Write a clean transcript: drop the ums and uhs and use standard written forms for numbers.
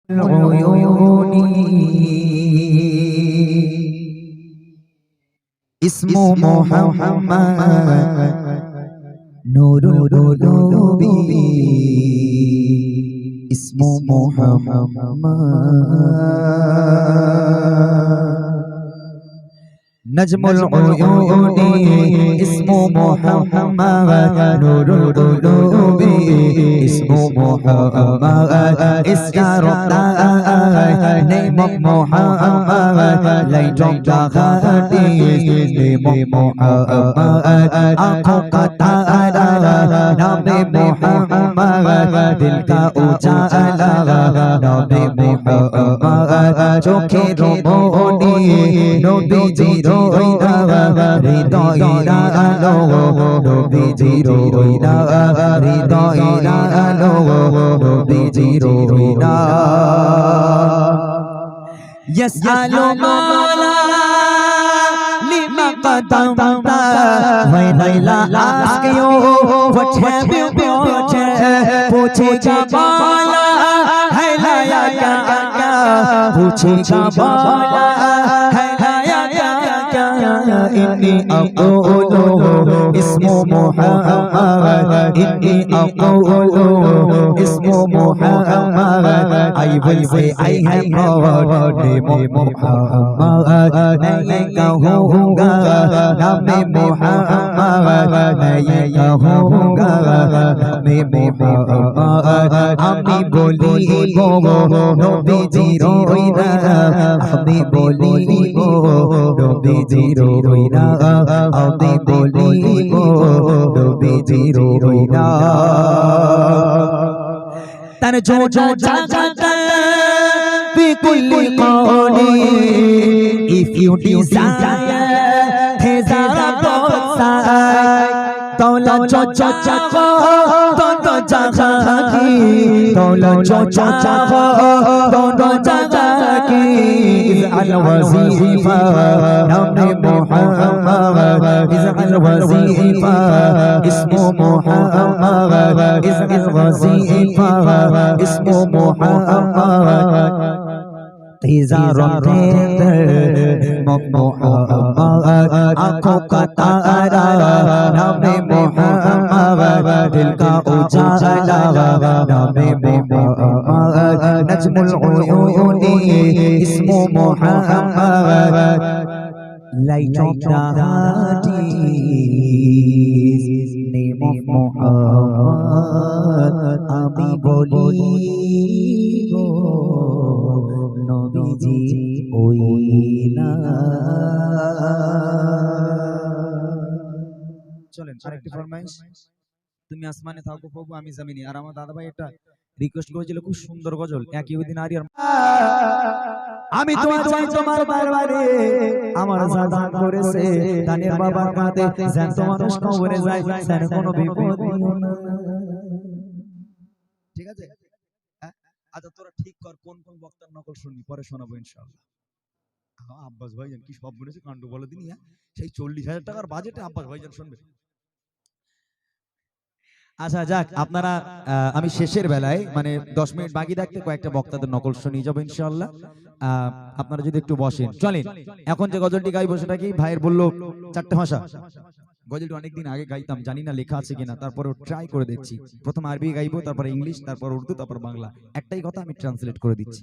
العيون اسمه محمد نور القلوب اسمه محمد نجم العيون اسمه محمد نور القلوب اسمه محمد اسكارنا name of Muhammad light of the heart name of Muhammad आँखों का तारा नाम Muhammad दिल का उजाला नाम Muhammad चोखे रोमोनी नबी जी रोइना हृदय आलो नबी जी रोइना हृदय आलो Nabi ji रोइना يسأل مولا لما قدمت when I ask you what have you brought पूछेगा मौला है लाया क्या क्या पूछेगा मौला है लाया क्या क्या إني أقول اسمه محمد إني أقول اسمه محمد I will say I have heard name of Muhammad मैं कहूँगा नाम Muhammad मैं कहूँगा नाम Muhammad আমি বলিব নবীজি রইনা আমি বলিব নবীজি রইনা আমি বলিব নবীজি রইনা তার জো জাগাতা বিকুল্লি কওলি if you desire thezara bosai तौला चो चो चाको दोनों जगह की तौला चो चो चाको दोनों जगह की इज़ वज़ीफ़ा नाम मुहम्मद इज़ वज़ीफ़ा इस्मु मुहम्मद इज़ वज़ीफ़ा इस्मु मुहम्मद Muhammad आँखों का तारा नाम Muhammad दिल का उजाला नाम Muhammad नजमुल उयूनी इस्मु Muhammad light of the heart name of Muhammad আমি বলিব নবীজি ওই না চলেন আরেকটি ফরমাইশ তুমি আসমানে থাকো প্রভু আমি জমিনে আর আমার দাদা ভাই একটা রিকোয়েস্ট করেছিল খুব সুন্দর গজল একই দিন আর আমি তো চাই তোমার বারবারে আমার জাদা করেছে দানের বাবার কাঁধে যেন মানুষ কবরে যায় যেন কোনো বিপদ দিও না ঠিক আছে আচ্ছা তোরা ঠিক কর কোন কোন বক্তার নকল শুনবি পরে শোনাবো ইনশাআল্লাহ হ্যাঁ আব্বাস ভাইজান কি সব বলেছে কাণ্ড বলে দিনি সেই 40,000 টাকার বাজেটে আব্বাস ভাইজান শুনবে আচ্ছা যাক আপনারা আমি শেষের বেলায় মানে 10 মিনিট বাকি রাখতে কয়েকটা বক্তাদের নকল শুনিয়ে যাব ইনশাআল্লাহ আপনারা যদি একটু বসেন চলেন এখন যে গজলটি গাইবো সেটা কি ভাইয়ের বললো চারটে ভাষা গজলটি অনেকদিন আগে গাইতাম জানি না লেখা আছে কিনা তারপরে ট্রাই করে দেখছি প্রথম আরবি গাইবো তারপর ইংলিশ তারপর উর্দু তারপর বাংলা একটাই কথা আমি ট্রান্সলেট করে দিচ্ছি